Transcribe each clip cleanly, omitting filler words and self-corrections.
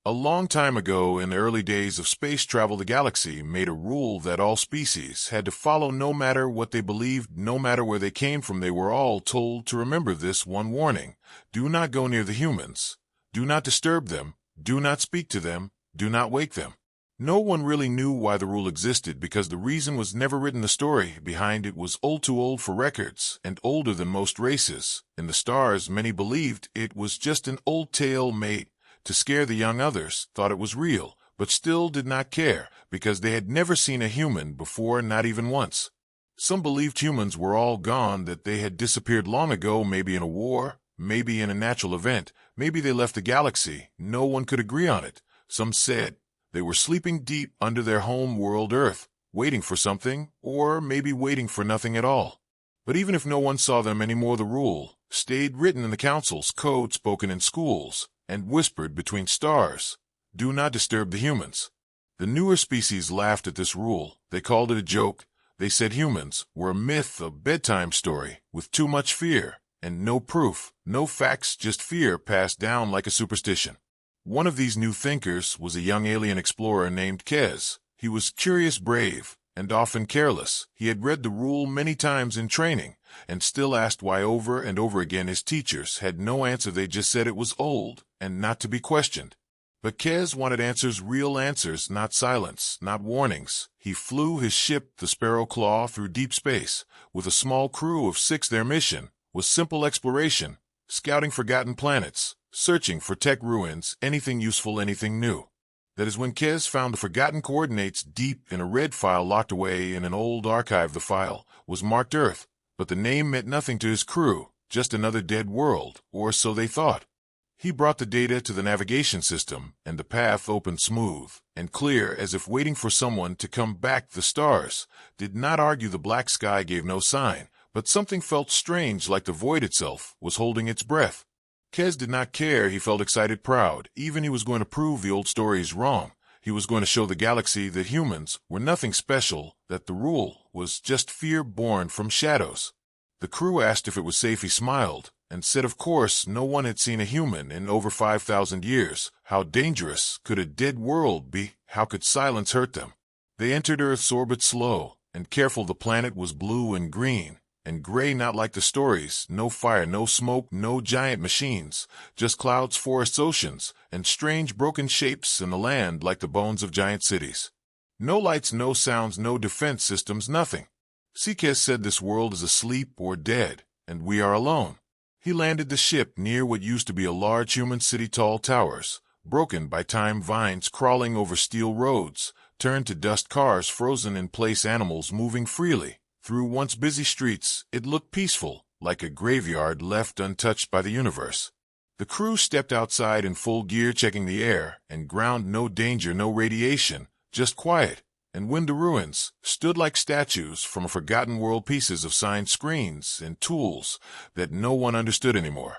A long time ago, in the early days of space travel, the galaxy made a rule that all species had to follow no matter what they believed, no matter where they came from. They were all told to remember this one warning: do not go near the humans. Do not disturb them. Do not speak to them. Do not wake them. No one really knew why the rule existed, because the reason was never written. The story behind it was too old for records, and older than most races. In the stars, many believed it was just an old tale made to scare the young. Others thought it was real, but still did not care, because they had never seen a human before, not even once. Some believed humans were all gone, that they had disappeared long ago, maybe in a war, maybe in a natural event, maybe they left the galaxy. No one could agree on it. Some said they were sleeping deep under their home world Earth, waiting for something, or maybe waiting for nothing at all. But even if no one saw them anymore, the rule stayed written in the council's code, spoken in schools, and whispered between stars: do not disturb the humans. The newer species laughed at this rule. They called it a joke. They said humans were a myth, a bedtime story, with too much fear, and no proof, no facts, just fear passed down like a superstition. One of these new thinkers was a young alien explorer named Kez. He was curious, brave, and often careless. He had read the rule many times in training, and still asked why over and over again. His teachers had no answer. They just said it was old and not to be questioned. But Kez wanted answers, real answers, not silence, not warnings. He flew his ship, the Sparrow Claw, through deep space with a small crew of 6. Their mission was simple: exploration, scouting forgotten planets, searching for tech ruins, anything useful, anything new. That is when Kez found the forgotten coordinates deep in a red file locked away in an old archive. The file was marked Earth, but the name meant nothing to his crew, just another dead world, or so they thought. He brought the data to the navigation system, and the path opened smooth and clear, as if waiting for someone to come back. The stars did not argue. The black sky gave no sign, but something felt strange, like the void itself was holding its breath. Kez did not care. He felt excited, proud. Even he was going to prove the old stories wrong. He was going to show the galaxy that humans were nothing special, that the rule was just fear born from shadows. The crew asked if it was safe. He smiled and said of course. No one had seen a human in over 5,000 years. How dangerous could a dead world be? How could silence hurt them? They entered Earth's orbit, slow and careful. The planet was blue and green and gray, not like the stories. No fire, no smoke, no giant machines, just clouds, forests, oceans, and strange broken shapes in the land like the bones of giant cities. No lights, no sounds, no defense systems, nothing. Kez said this world is asleep or dead, and we are alone. He landed the ship near what used to be a large human city. Tall towers, broken by time, vines crawling over steel roads, turned to dust, cars frozen in place, animals moving freely through once busy streets. It looked peaceful, like a graveyard left untouched by the universe. The crew stepped outside in full gear, checking the air and ground. No danger, no radiation, just quiet. And when the ruins stood like statues from a forgotten world, pieces of sign, screens, and tools that no one understood anymore.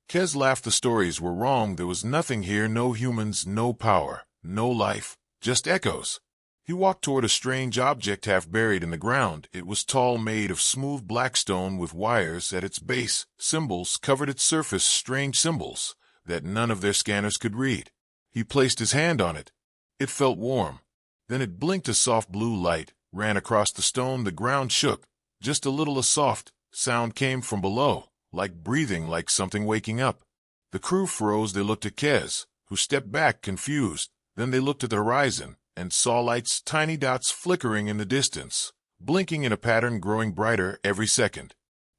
Kez laughed. The stories were wrong. There was nothing here, no humans, no power, no life, just echoes. He walked toward a strange object half buried in the ground. It was tall, made of smooth black stone with wires at its base. Symbols covered its surface, strange symbols that none of their scanners could read. He placed his hand on it. It felt warm. Then it blinked. A soft blue light ran across the stone. The ground shook just a little. A soft sound came from below, like breathing, like something waking up. The crew froze. They looked at Kez, who stepped back, confused. Then they looked at the horizon and saw lights, tiny dots flickering in the distance, blinking in a pattern, growing brighter every second.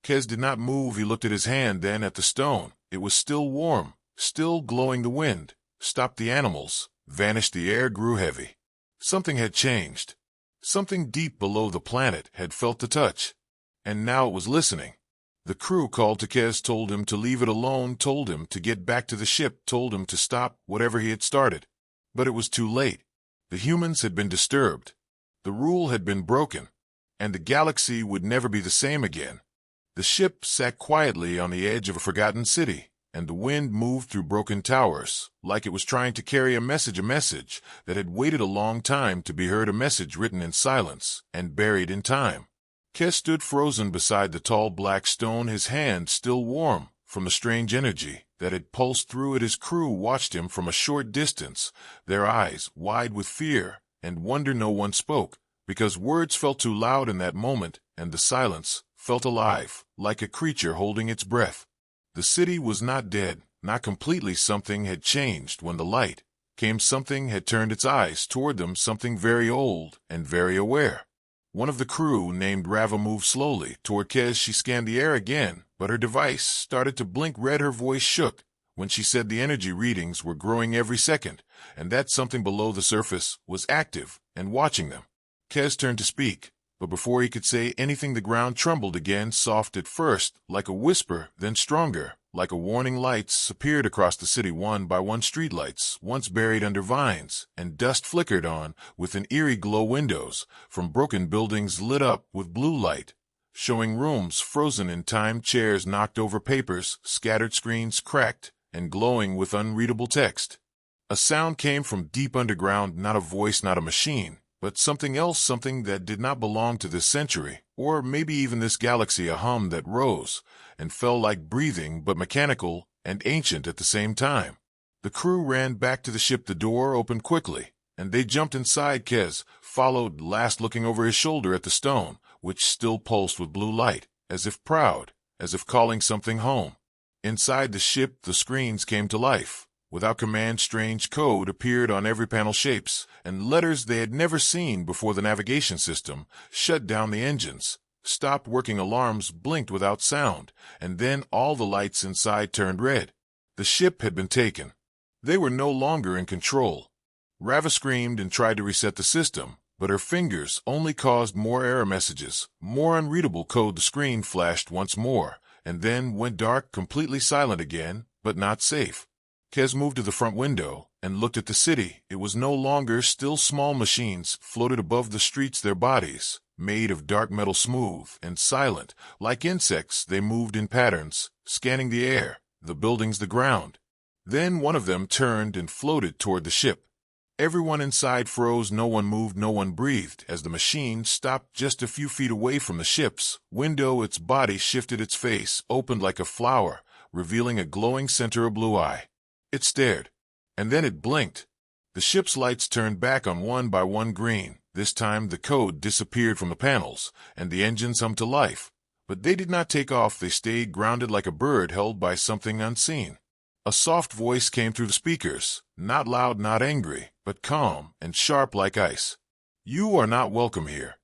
Kez did not move. He looked at his hand, then at the stone. It was still warm, still glowing. The wind stopped. The animals vanished. The air grew heavy. Something had changed. Something deep below the planet had felt the touch, and now it was listening. The crew called to Kez, told him to leave it alone, told him to get back to the ship, told him to stop whatever he had started. But it was too late. The humans had been disturbed. The rule had been broken, and the galaxy would never be the same again. The ship sat quietly on the edge of a forgotten city, and the wind moved through broken towers, like it was trying to carry a message that had waited a long time to be heard, a message written in silence and buried in time. Kez stood frozen beside the tall black stone, his hand still warm, from the strange energy that had pulsed through it. His crew watched him from a short distance, their eyes wide with fear and wonder. No one spoke, because words felt too loud in that moment, and the silence felt alive, like a creature holding its breath. The city was not dead, not completely. Something had changed when the light came. Something had turned its eyes toward them, something very old and very aware. One of the crew, named Rava, moved slowly toward Kez. She scanned the air again, but her device started to blink red. Her voice shook when she said the energy readings were growing every second, and that something below the surface was active and watching them. Kez turned to speak, but before he could say anything, the ground trembled again, soft at first, like a whisper, then stronger, like a warning. Lights appeared across the city, one by one. Streetlights, once buried under vines and dust, flickered on with an eerie glow. Windows from broken buildings lit up with blue light, showing rooms frozen in time. Chairs knocked over, papers scattered, screens cracked and glowing with unreadable text. A sound came from deep underground, not a voice, not a machine, but something else, something that did not belong to this century, or maybe even this galaxy. A hum that rose and fell like breathing, but mechanical and ancient at the same time. The crew ran back to the ship. The door opened quickly, and they jumped inside. Kez followed last, looking over his shoulder at the stone, which still pulsed with blue light, as if proud, as if calling something home. Inside the ship, the screens came to life. Without command, strange code appeared on every panel, shapes and letters they had never seen before. The navigation system shut down, the engines stopped working, alarms blinked without sound, and then all the lights inside turned red. The ship had been taken. They were no longer in control. Rava screamed and tried to reset the system, but her fingers only caused more error messages, more unreadable code. The screen flashed once more, and then went dark, completely silent again, but not safe. Kez moved to the front window and looked at the city. It was no longer still. Small machines floated above the streets, their bodies made of dark metal, smooth and silent. Like insects, they moved in patterns, scanning the air, the buildings, the ground. Then one of them turned and floated toward the ship. Everyone inside froze. No one moved, no one breathed, as the machine stopped just a few feet away from the ship's window. Its body shifted, its face opened like a flower, revealing a glowing center, a blue eye. It stared, and then it blinked. The ship's lights turned back on, one by one, green. This time the code disappeared from the panels, and the engines hummed to life. But they did not take off. They stayed grounded like a bird held by something unseen. A soft voice came through the speakers, not loud, not angry, but calm and sharp like ice. "You are not welcome here.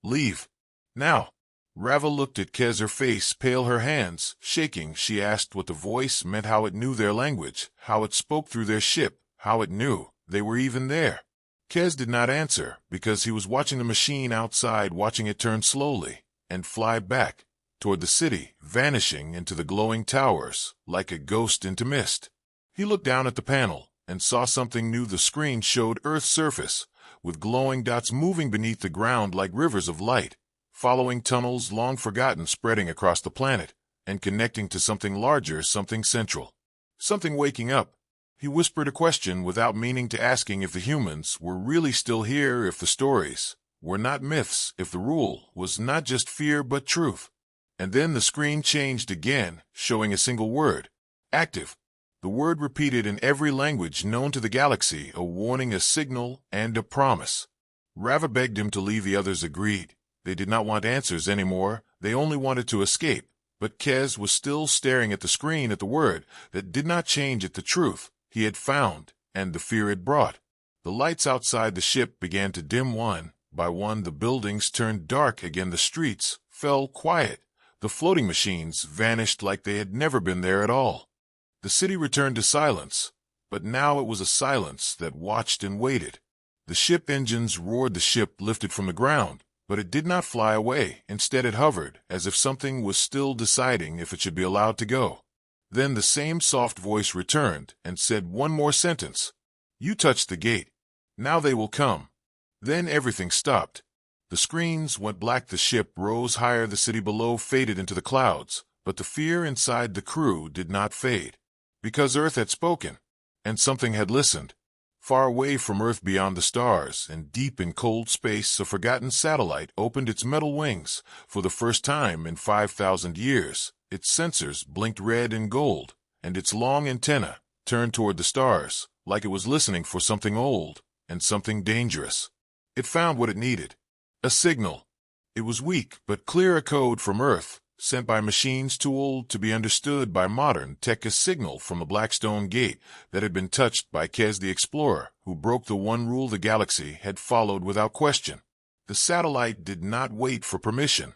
Leave. Now." Rava looked at Kez, her face pale, her hands shaking. She asked what the voice meant, how it knew their language, how it spoke through their ship, how it knew they were even there. Kez did not answer, because he was watching the machine outside, watching it turn slowly and fly back toward the city, vanishing into the glowing towers like a ghost into mist. He looked down at the panel and saw something new. The screen showed Earth's surface, with glowing dots moving beneath the ground like rivers of light, following tunnels long forgotten, spreading across the planet and connecting to something larger, something central, something waking up. He whispered a question without meaning to, asking if the humans were really still here, if the stories were not myths, if the rule was not just fear but truth. And then the screen changed again, showing a single word: active. The word repeated in every language known to the galaxy, a warning, a signal, and a promise. Rava begged him to leave. The others agreed. They did not want answers anymore. They only wanted to escape. But Kez was still staring at the screen, at the word that did not change, at the truth he had found and the fear it brought. The lights outside the ship began to dim one by one. The buildings turned dark again. The streets fell quiet. The floating machines vanished like they had never been there at all. The city returned to silence, but now it was a silence that watched and waited. The ship engines roared. The ship lifted from the ground, but it did not fly away. Instead it hovered, as if something was still deciding if it should be allowed to go. Then the same soft voice returned and said one more sentence: "You touched the gate. Now they will come." Then everything stopped. The screens went black. The ship rose higher. The city below faded into the clouds, but the fear inside the crew did not fade. Because Earth had spoken, and something had listened. Far away from Earth, beyond the stars and deep in cold space, a forgotten satellite opened its metal wings for the first time in 5,000 years, Its sensors blinked red and gold, and its long antenna turned toward the stars, like it was listening for something old and something dangerous. It found what it needed. A signal. It was weak but clear, a code from Earth, sent by machines too old to be understood by modern tech, a signal from the Blackstone Gate that had been touched by Kez the Explorer, who broke the one rule the galaxy had followed without question. The satellite did not wait for permission.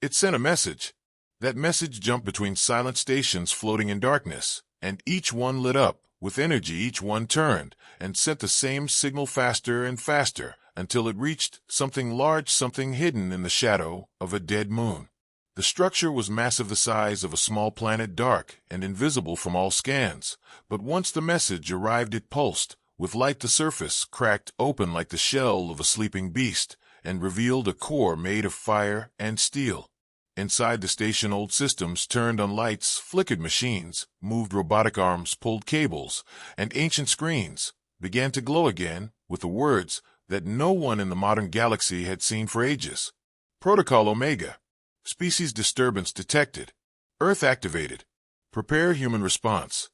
It sent a message. That message jumped between silent stations floating in darkness, and each one lit up. With energy, each one turned and sent the same signal faster and faster until it reached something large, something hidden in the shadow of a dead moon. The structure was massive, the size of a small planet, dark and invisible from all scans, but once the message arrived it pulsed. With light the surface cracked open like the shell of a sleeping beast and revealed a core made of fire and steel. Inside the station, old systems turned on, lights flickered, machines moved, robotic arms pulled cables, and ancient screens began to glow again with the words that no one in the modern galaxy had seen for ages. Protocol Omega. Species disturbance detected. Earth activated. Prepare human response.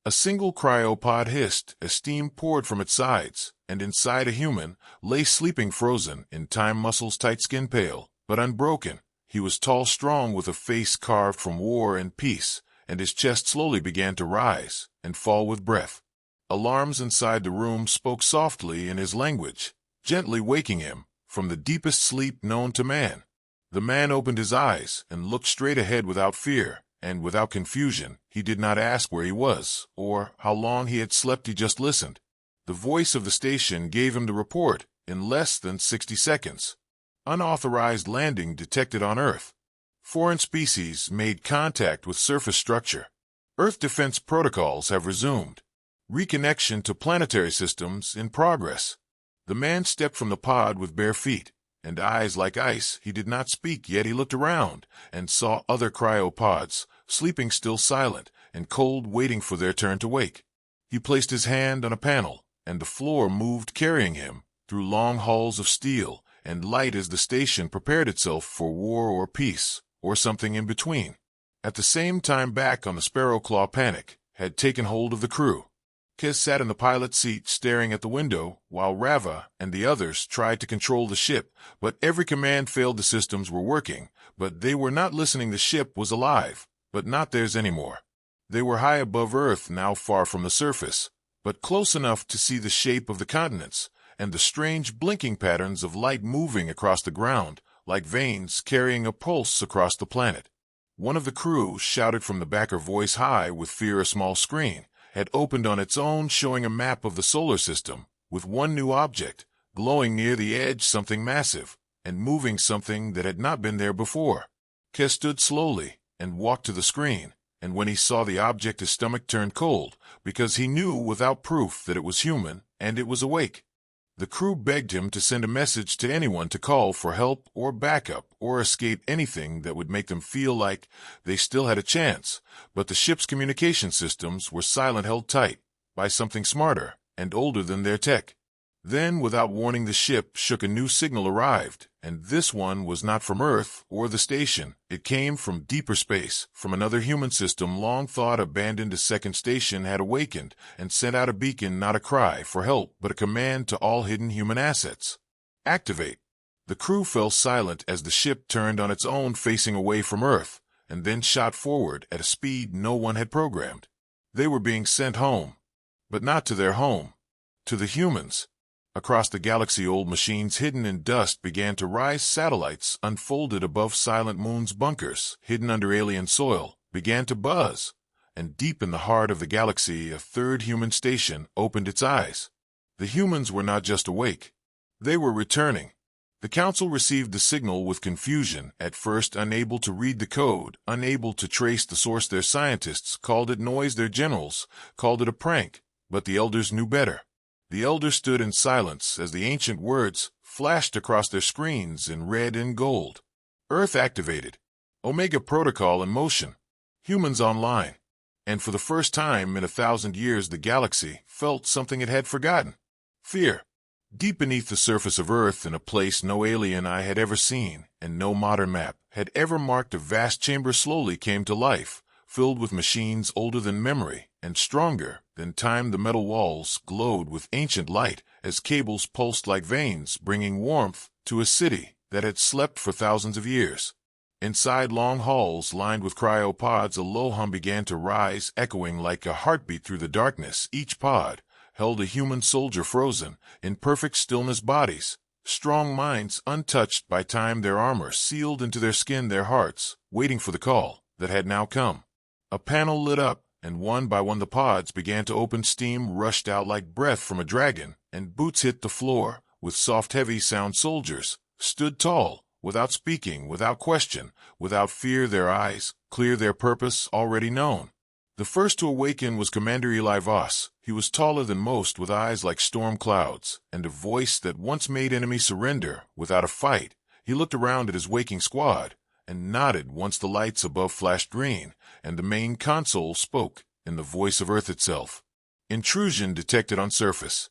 A single cryopod hissed as steam poured from its sides, and inside a human lay sleeping, frozen in time, muscles tight, skin pale but unbroken. He was tall, strong, with a face carved from war and peace, and his chest slowly began to rise and fall with breath. Alarms inside the room spoke softly in his language, gently waking him from the deepest sleep known to man. The man opened his eyes and looked straight ahead without fear and without confusion. He did not ask where he was or how long he had slept, he just listened. The voice of the station gave him the report in less than 60 seconds. Unauthorized landing detected on Earth. Foreign species made contact with surface structure. Earth defense protocols have resumed. Reconnection to planetary systems in progress. The man stepped from the pod with bare feet and eyes like ice. He did not speak, yet he looked around and saw other cryopods, sleeping, still silent and cold, waiting for their turn to wake. He placed his hand on a panel, and the floor moved, carrying him through long halls of steel and light as the station prepared itself for war or peace, or something in between. At the same time, back on the Sparrow Claw, panic had taken hold of the crew. Kez sat in the pilot's seat staring at the window, while Rava and the others tried to control the ship, but every command failed. The systems were working, but they were not listening. The ship was alive, but not theirs anymore. They were high above Earth now, far from the surface, but close enough to see the shape of the continents and the strange blinking patterns of light moving across the ground, like veins carrying a pulse across the planet. One of the crew shouted from the back, her voice high with fear. A small screen had opened on its own, showing a map of the solar system, with one new object glowing near the edge, something massive and moving, something that had not been there before. Kez stood slowly and walked to the screen, and when he saw the object his stomach turned cold, because he knew without proof that it was human and it was awake. The crew begged him to send a message to anyone to call for help or backup or escape, anything that would make them feel like they still had a chance, but the ship's communication systems were silent, held tight by something smarter and older than their tech. Then, without warning, the ship shook. A new signal arrived, and this one was not from Earth or the station. It came from deeper space, from another human system long thought abandoned. A second station had awakened and sent out a beacon, not a cry for help, but a command to all hidden human assets. Activate. The crew fell silent as the ship turned on its own, facing away from Earth, and then shot forward at a speed no one had programmed. They were being sent home, but not to their home, to the humans. Across the galaxy, old machines hidden in dust began to rise. Satellites unfolded above silent moons. Bunkers hidden under alien soil began to buzz. And deep in the heart of the galaxy, a third human station opened its eyes. The humans were not just awake. They were returning. The council received the signal with confusion, at first unable to read the code, unable to trace the source. Their scientists called it noise. Their generals called it a prank. But the elders knew better. The elders stood in silence as the ancient words flashed across their screens in red and gold. Earth activated. Omega protocol in motion. Humans online. And for the first time in 1,000 years, the galaxy felt something it had forgotten. Fear. Deep beneath the surface of Earth, in a place no alien eye had ever seen, and no modern map had ever marked, a vast chamber slowly came to life, filled with machines older than memory and stronger than time. The metal walls glowed with ancient light as cables pulsed like veins, bringing warmth to a city that had slept for thousands of years. Inside long halls lined with cryopods, a low hum began to rise, echoing like a heartbeat through the darkness. Each pod held a human soldier, frozen in perfect stillness, bodies, strong minds untouched by time, their armor sealed into their skin, their hearts waiting for the call that had now come. A panel lit up, and one by one the pods began to open. Steam rushed out like breath from a dragon, and boots hit the floor with soft, heavy sound. Soldiers stood tall, without speaking, without question, without fear, their eyes clear, their purpose already known. The first to awaken was Commander Eli Voss. He was taller than most, with eyes like storm clouds, and a voice that once made enemies surrender without a fight. He looked around at his waking squad, and nodded once the lights above flashed green, and the main console spoke in the voice of Earth itself. Intrusion detected on surface.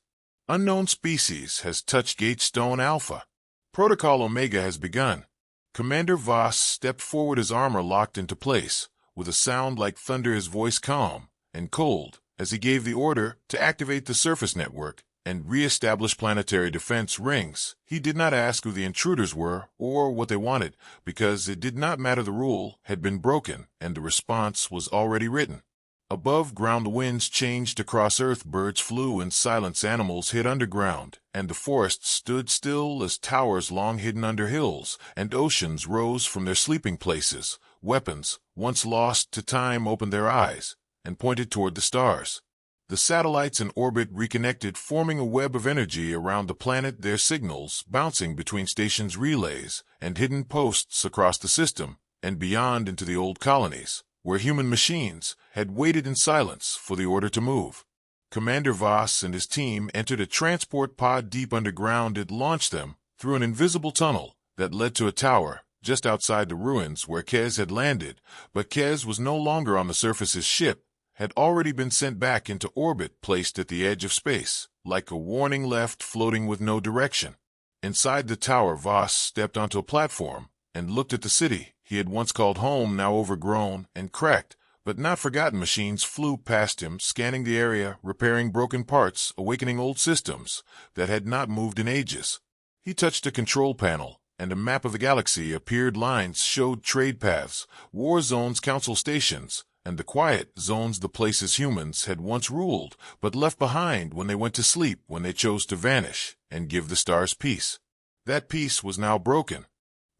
Unknown species has touched Gate Stone Alpha. Protocol Omega has begun. Commander Voss stepped forward, his armor locked into place, with a sound like thunder, his voice calm and cold as he gave the order to activate the surface network and re-establish planetary defense rings. He did not ask who the intruders were or what they wanted, because it did not matter. The rule had been broken, and the response was already written. Above ground, the winds changed across Earth, birds flew in silence, animals hid underground, and the forests stood still as towers long hidden under hills, and oceans rose from their sleeping places. Weapons, once lost to time, opened their eyes and pointed toward the stars. The satellites in orbit reconnected, forming a web of energy around the planet, their signals bouncing between stations, relays, and hidden posts across the system and beyond into the old colonies, where human machines had waited in silence for the order to move. Commander Voss and his team entered a transport pod deep underground. It launched them through an invisible tunnel that led to a tower just outside the ruins where Kez had landed, but Kez was no longer on the surface. His ship had already been sent back into orbit, placed at the edge of space, like a warning left floating with no direction. Inside the tower, Voss stepped onto a platform and looked at the city he had once called home, now overgrown and cracked, but not forgotten. Machines flew past him, scanning the area, repairing broken parts, awakening old systems that had not moved in ages. He touched a control panel, and a map of the galaxy appeared. Lines showed trade paths, war zones, council stations, and the quiet zones, the places humans had once ruled, but left behind when they went to sleep, when they chose to vanish and give the stars peace. That peace was now broken.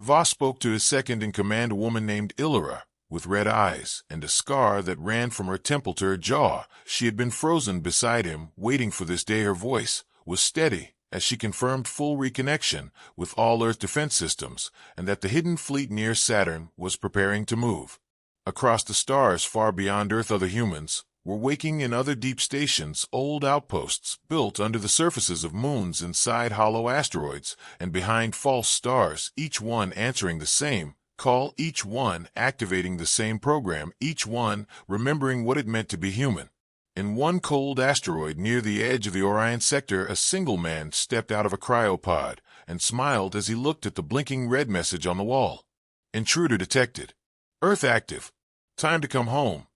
Voss spoke to his second-in-command, a woman named Illyra, with red eyes and a scar that ran from her temple to her jaw. She had been frozen beside him, waiting for this day. Her voice was steady as she confirmed full reconnection with all Earth defense systems, and that the hidden fleet near Saturn was preparing to move. Across the stars far beyond Earth, other humans were waking in other deep stations, old outposts built under the surfaces of moons, inside hollow asteroids, and behind false stars, each one answering the same call, each one activating the same program, each one remembering what it meant to be human. In one cold asteroid near the edge of the Orion sector, a single man stepped out of a cryopod and smiled as he looked at the blinking red message on the wall. Intruder detected. Earth active. Time to come home.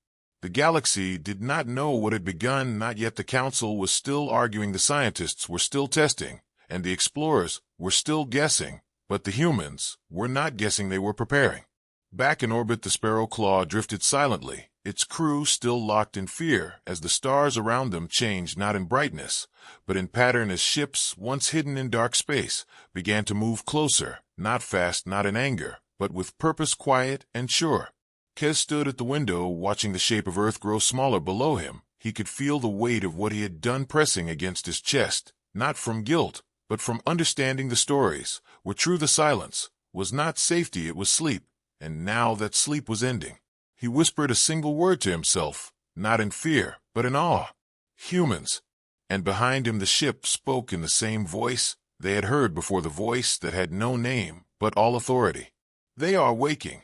The galaxy did not know what had begun, not yet. The council was still arguing, the scientists were still testing, and the explorers were still guessing, but the humans were not guessing, they were preparing. Back in orbit, the Sparrow Claw drifted silently, its crew still locked in fear as the stars around them changed, not in brightness, but in pattern, as ships once hidden in dark space began to move closer, not fast, not in anger, but with purpose, quiet and sure. Kez stood at the window, watching the shape of Earth grow smaller below him. He could feel the weight of what he had done pressing against his chest, not from guilt, but from understanding the stories were true. The silence was not safety, it was sleep, and now that sleep was ending. He whispered a single word to himself, not in fear, but in awe. Humans. And behind him the ship spoke in the same voice they had heard before, the voice that had no name, but all authority. They are waking,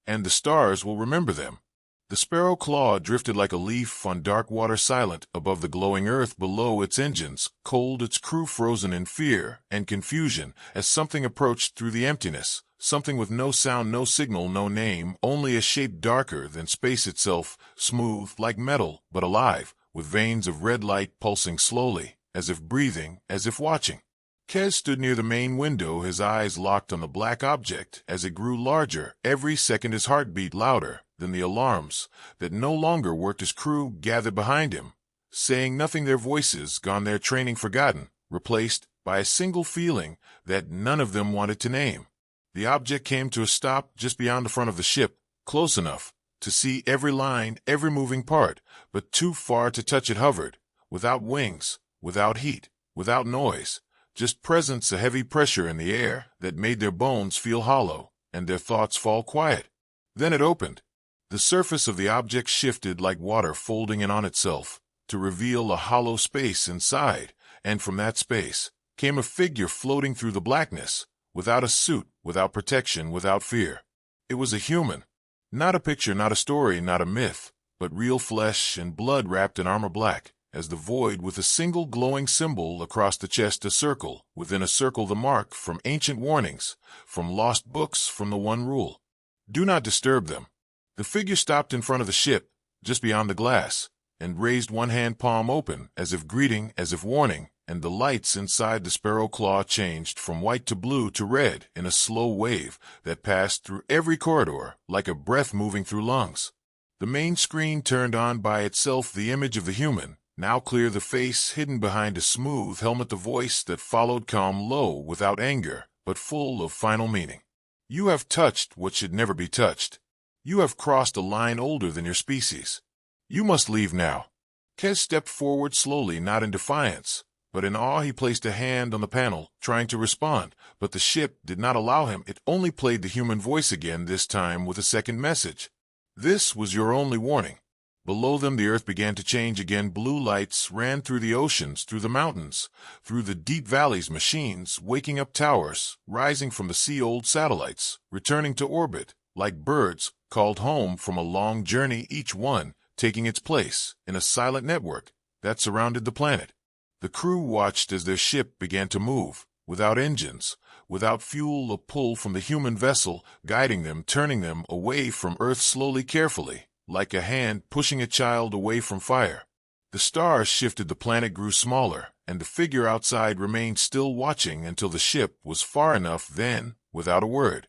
and the stars will remember them. The sparrow claw drifted like a leaf on dark water, silent above the glowing earth below its engines, cold, its crew frozen in fear and confusion as something approached through the emptiness, something with no sound, no signal, no name, only a shape darker than space itself, smooth like metal, but alive, with veins of red light pulsing slowly, as if breathing, as if watching. Kez stood near the main window, his eyes locked on the black object as it grew larger. Every second his heart beat louder. Then the alarms that no longer worked. His crew gathered behind him, saying nothing, their voices gone, their training forgotten, replaced by a single feeling that none of them wanted to name. The object came to a stop just beyond the front of the ship, close enough to see every line, every moving part, but too far to touch. It hovered, without wings, without heat, without noise, just presence, a heavy pressure in the air that made their bones feel hollow and their thoughts fall quiet. Then it opened. The surface of the object shifted like water folding in on itself, to reveal a hollow space inside, and from that space came a figure floating through the blackness, without a suit, without protection, without fear. It was a human. Not a picture, not a story, not a myth, but real flesh and blood wrapped in armor, black as the void, with a single glowing symbol across the chest, a circle, within a circle the mark from ancient warnings, from lost books, from the one rule: do not disturb them. The figure stopped in front of the ship, just beyond the glass, and raised one hand, palm open, as if greeting, as if warning, and the lights inside the sparrow claw changed from white to blue to red in a slow wave that passed through every corridor like a breath moving through lungs. The main screen turned on by itself, the image of the human, now clear, the face hidden behind a smooth helmet, the voice that followed, calm, low, without anger, but full of final meaning. You have touched what should never be touched. You have crossed a line older than your species. You must leave now. Kez stepped forward slowly, not in defiance, but in awe. He placed a hand on the panel, trying to respond, but the ship did not allow him. It only played the human voice again, this time with a second message. This was your only warning. Below them the earth began to change again. Blue lights ran through the oceans, through the mountains, through the deep valleys, machines waking up, towers rising from the sea, old satellites returning to orbit, like birds called home from a long journey, each one taking its place in a silent network that surrounded the planet. The crew watched as their ship began to move, without engines, without fuel, a pull from the human vessel guiding them, turning them away from Earth slowly, carefully, like a hand pushing a child away from fire. The stars shifted, the planet grew smaller, and the figure outside remained still, watching until the ship was far enough. Then, without a word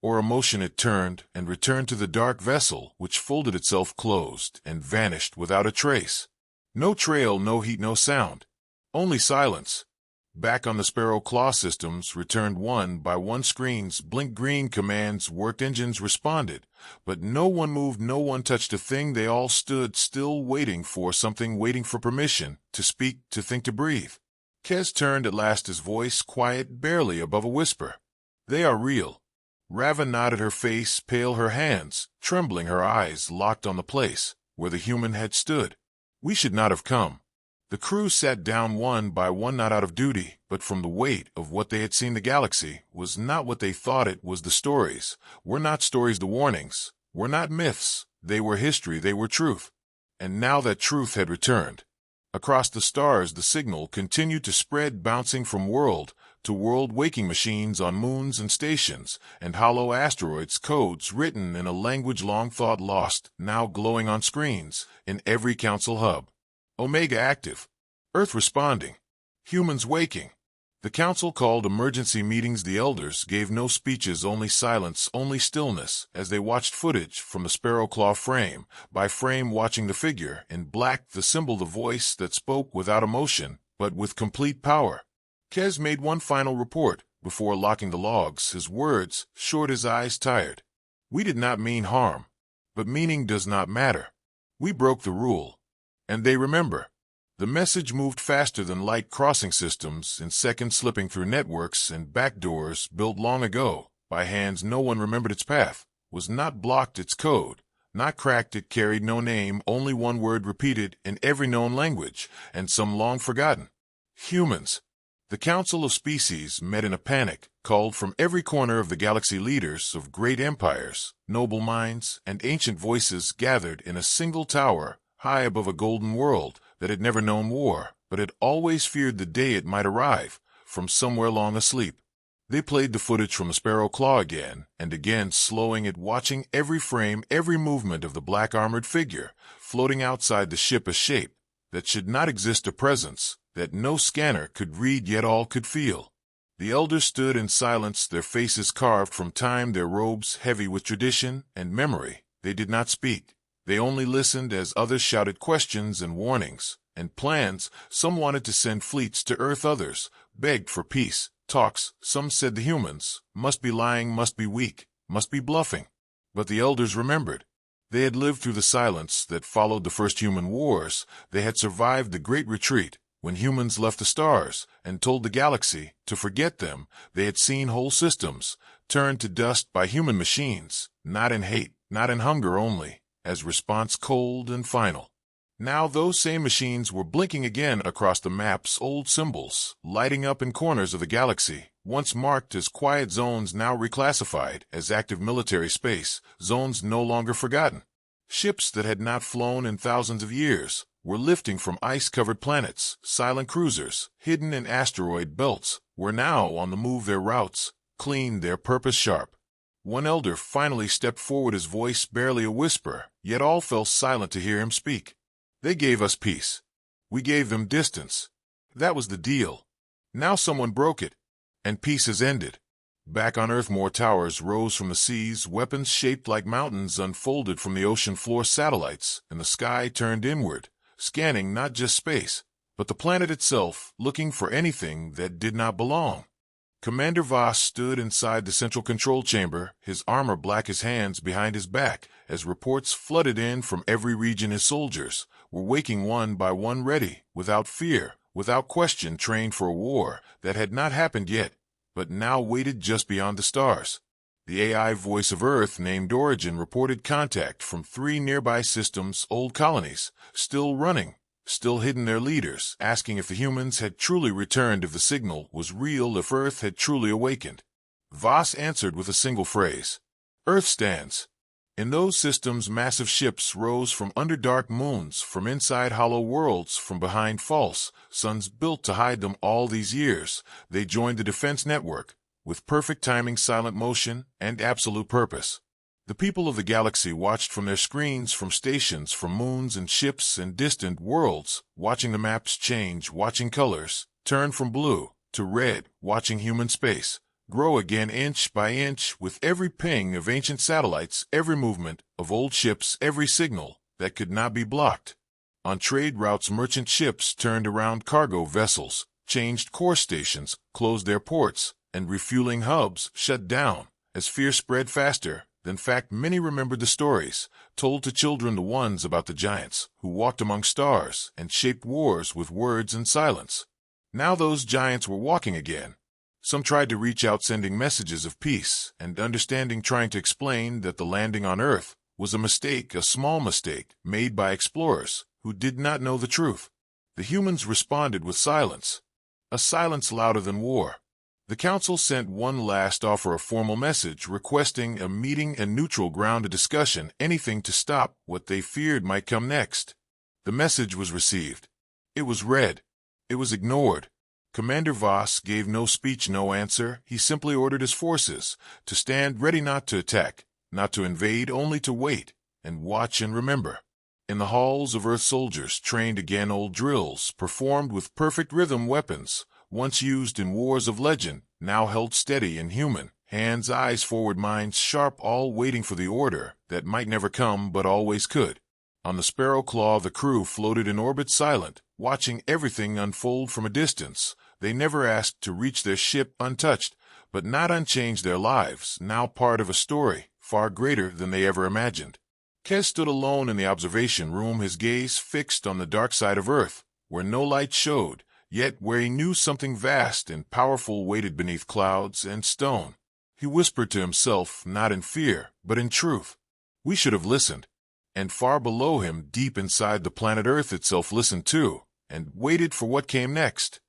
or emotion, it turned and returned to the dark vessel, which folded itself, closed, and vanished without a trace. No trail, no heat, no sound. Only silence. Back on the sparrow claw, systems returned one by one. Screens blinked green, commands worked, engines responded, but no one moved, no one touched a thing. They all stood still, waiting for something, waiting for permission to speak, to think, to breathe. Kez turned at last, his voice quiet, barely above a whisper. They are real. Rava nodded, her face pale, her hands trembling, her eyes locked on the place where the human had stood. We should not have come. The crew sat down one by one, not out of duty, but from the weight of what they had seen. The galaxy was not what they thought it was. The stories were not stories, the warnings were not myths. They were history, they were truth. And now that truth had returned. Across the stars the signal continued to spread, bouncing from world to world, waking machines on moons and stations, and hollow asteroids, codes written in a language long thought lost, now glowing on screens in every council hub. Omega active. Earth responding. Humans waking. The council called emergency meetings. The elders gave no speeches, only silence, only stillness, as they watched footage from the sparrow claw, frame by frame, watching the figure in black, the symbol, the voice that spoke without emotion, but with complete power. Kez made one final report before locking the logs, his words short, his eyes tired. We did not mean harm, but meaning does not matter. We broke the rule. And they remember. The message moved faster than light, crossing systems in seconds, slipping through networks and back doors built long ago by hands no one remembered. Its path was not blocked, its code not cracked. It carried no name, only one word repeated in every known language and some long forgotten. Humans. The Council of Species met in a panic, called from every corner of the galaxy leaders of great empires, noble minds, and ancient voices gathered in a single tower, high above a golden world that had never known war, but had always feared the day it might arrive, from somewhere long asleep. They played the footage from the Sparrow Claw again, and again slowing it, watching every frame, every movement of the black armored figure, floating outside the ship, a shape that should not exist, a presence that no scanner could read yet all could feel. The elders stood in silence, their faces carved from time, their robes heavy with tradition and memory. They did not speak. They only listened as others shouted questions and warnings and plans. Some wanted to send fleets to Earth, others begged for peace. Talks, some said the humans must be lying, must be weak, must be bluffing. But the elders remembered. They had lived through the silence that followed the first human wars. They had survived the Great Retreat, when humans left the stars and told the galaxy to forget them. They had seen whole systems turned to dust by human machines, not in hate, not in hunger only, as response cold and final. Now those same machines were blinking again across the maps, old symbols lighting up in corners of the galaxy, once marked as quiet zones, now reclassified as active military space, zones no longer forgotten. Ships that had not flown in thousands of years were lifting from ice-covered planets. Silent cruisers, hidden in asteroid belts, were now on the move, their routes clean, their purpose sharp. One elder finally stepped forward, his voice barely a whisper, yet all fell silent to hear him speak. They gave us peace. We gave them distance. That was the deal. Now someone broke it, and peace has ended. Back on Earth, more towers rose from the seas, weapons shaped like mountains unfolded from the ocean floor, satellites in the sky turned inward, scanning not just space, but the planet itself, looking for anything that did not belong. Commander Voss stood inside the central control chamber, his armor black, his hands behind his back, as reports flooded in from every region. His soldiers were waking one by one, ready, without fear, without question, trained for a war that had not happened yet, but now waited just beyond the stars. The AI voice of Earth, named Origin, reported contact from 3 nearby systems, old colonies, still running, still hidden, their leaders asking if the humans had truly returned, if the signal was real, if Earth had truly awakened. Voss answered with a single phrase: Earth stands. In those systems, massive ships rose from under dark moons, from inside hollow worlds, from behind false suns built to hide them. All these years, they joined the defense network, with perfect timing, silent motion, and absolute purpose. The people of the galaxy watched from their screens, from stations, from moons and ships and distant worlds, watching the maps change, watching colors turn from blue to red, watching human space grow again inch by inch, with every ping of ancient satellites, every movement of old ships, every signal that could not be blocked. On trade routes, merchant ships turned around, cargo vessels changed course, stations closed their ports, and refueling hubs shut down as fear spread faster than fact. Many remembered the stories told to children, the ones about the giants who walked among stars and shaped wars with words and silence. Now those giants were walking again. Some tried to reach out, sending messages of peace and understanding, trying to explain that the landing on Earth was a mistake, a small mistake made by explorers who did not know the truth. The humans responded with silence, a silence louder than war. The Council sent one last offer, a formal message requesting a meeting and neutral ground, a discussion, anything to stop what they feared might come next. The message was received. It was read. It was ignored. Commander Voss gave no speech, no answer. He simply ordered his forces to stand ready, not to attack, not to invade, only to wait and watch and remember. In the halls of Earth, soldiers trained again, old drills performed with perfect rhythm. Weapons once used in wars of legend now held steady in human hands, eyes forward, minds sharp, all waiting for the order that might never come but always could. On the Sparrow Claw, the crew floated in orbit, silent, watching everything unfold from a distance. They never asked to reach their ship, untouched, but not unchanged, their lives now part of a story far greater than they ever imagined. Kes stood alone in the observation room, his gaze fixed on the dark side of Earth, where no light showed, yet where he knew something vast and powerful waited beneath clouds and stone. He whispered to himself, not in fear, but in truth. We should have listened. And far below him, deep inside the planet Earth itself, listened too, and waited for what came next.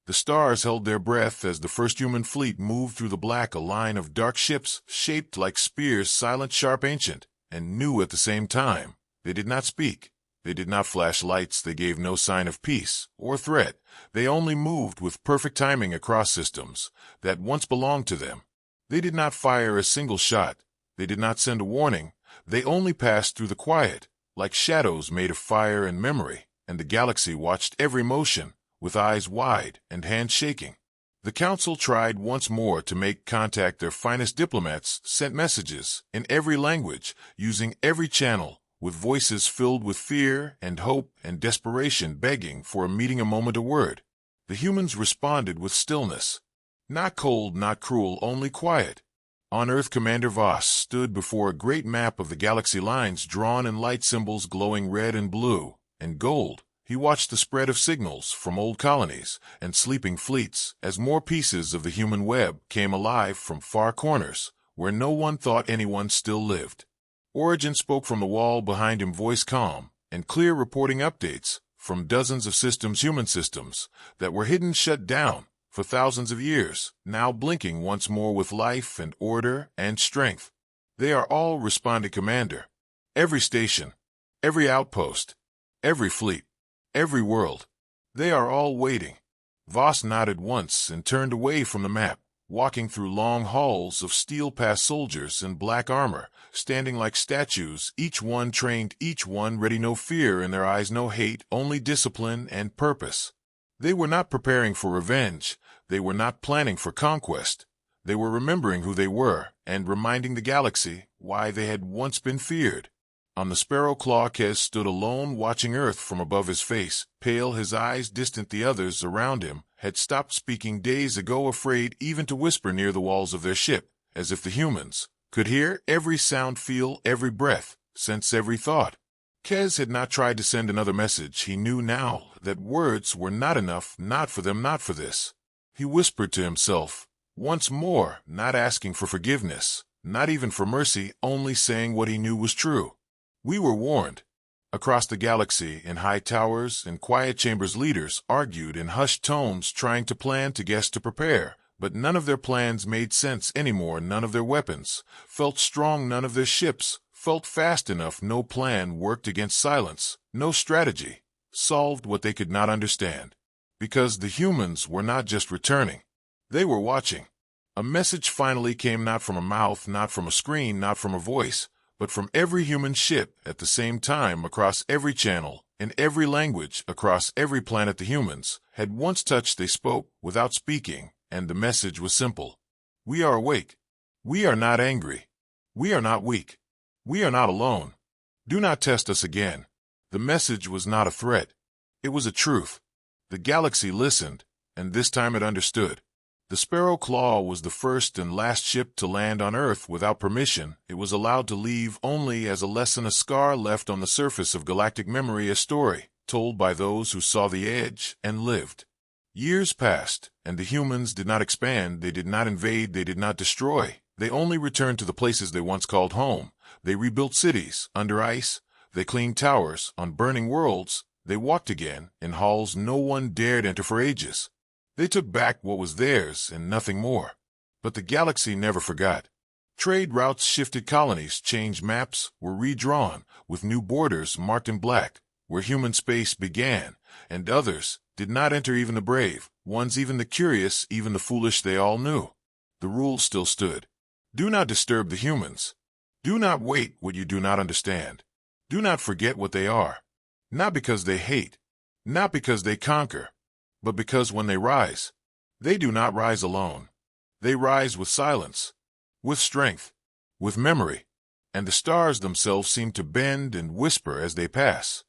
The stars held their breath as the first human fleet moved through the black, a line of dark ships shaped like spears, silent, sharp, ancient, and new at the same time. They did not speak. They did not flash lights. They gave no sign of peace or threat. They only moved with perfect timing across systems that once belonged to them. They did not fire a single shot. They did not send a warning. They only passed through the quiet, like shadows made of fire and memory, and the galaxy watched every motion, with eyes wide and hands shaking. The council tried once more to make contact. Their finest diplomats sent messages in every language, using every channel, with voices filled with fear and hope and desperation, begging for a meeting, a moment, a word. The humans responded with stillness. Not cold, not cruel, only quiet. On Earth, Commander Voss stood before a great map of the galaxy, lines drawn in light symbols glowing red and blue and gold. He watched the spread of signals from old colonies and sleeping fleets as more pieces of the human web came alive from far corners where no one thought anyone still lived. Origin spoke from the wall behind him, voice calm and clear, reporting updates from dozens of systems, human systems, that were hidden, shut down for thousands of years, now blinking once more with life and order and strength. They are all responding, Commander. Every station, every outpost, every fleet, every world. They are all waiting. Voss nodded once and turned away from the map, walking through long halls of steel, past soldiers in black armor, standing like statues, each one trained, each one ready, no fear in their eyes, no hate, only discipline and purpose. They were not preparing for revenge. They were not planning for conquest. They were remembering who they were and reminding the galaxy why they had once been feared. On the Sparrow Claw, Kes stood alone, watching Earth from above, his face pale, his eyes distant. The others around him had stopped speaking days ago, afraid even to whisper near the walls of their ship, as if the humans could hear every sound, feel every breath, sense every thought. Kes had not tried to send another message. He knew now that words were not enough, not for them, not for this. He whispered to himself once more, not asking for forgiveness, not even for mercy, only saying what he knew was true. We were warned. Across the galaxy, in high towers and quiet chambers, leaders argued in hushed tones, trying to plan, to guess, to prepare. But none of their plans made sense anymore. None of their weapons felt strong. None of their ships felt fast enough. No plan worked against silence. No strategy solved what they could not understand. Because the humans were not just returning. They were watching. A message finally came, not from a mouth, not from a screen, not from a voice, but from every human ship at the same time, across every channel, in every language, across every planet the humans had once touched. They spoke without speaking, and the message was simple. We are awake. We are not angry. We are not weak. We are not alone. Do not test us again. The message was not a threat. It was a truth. The galaxy listened, and this time it understood. The Sparrow Claw was the first and last ship to land on Earth without permission. It was allowed to leave only as a lesson, a scar left on the surface of galactic memory, a story told by those who saw the edge and lived. Years passed, and the humans did not expand, they did not invade, they did not destroy. They only returned to the places they once called home. They rebuilt cities under ice. They cleaned towers on burning worlds. They walked again in halls no one dared enter for ages. They took back what was theirs and nothing more. But the galaxy never forgot. Trade routes shifted, colonies changed, maps were redrawn with new borders marked in black, where human space began, and others did not enter, even the brave ones, even the curious, even the foolish. They all knew. The rule still stood. Do not disturb the humans. Do not wait what you do not understand. Do not forget what they are. Not because they hate, not because they conquer, but because when they rise, they do not rise alone. They rise with silence, with strength, with memory, and the stars themselves seem to bend and whisper as they pass.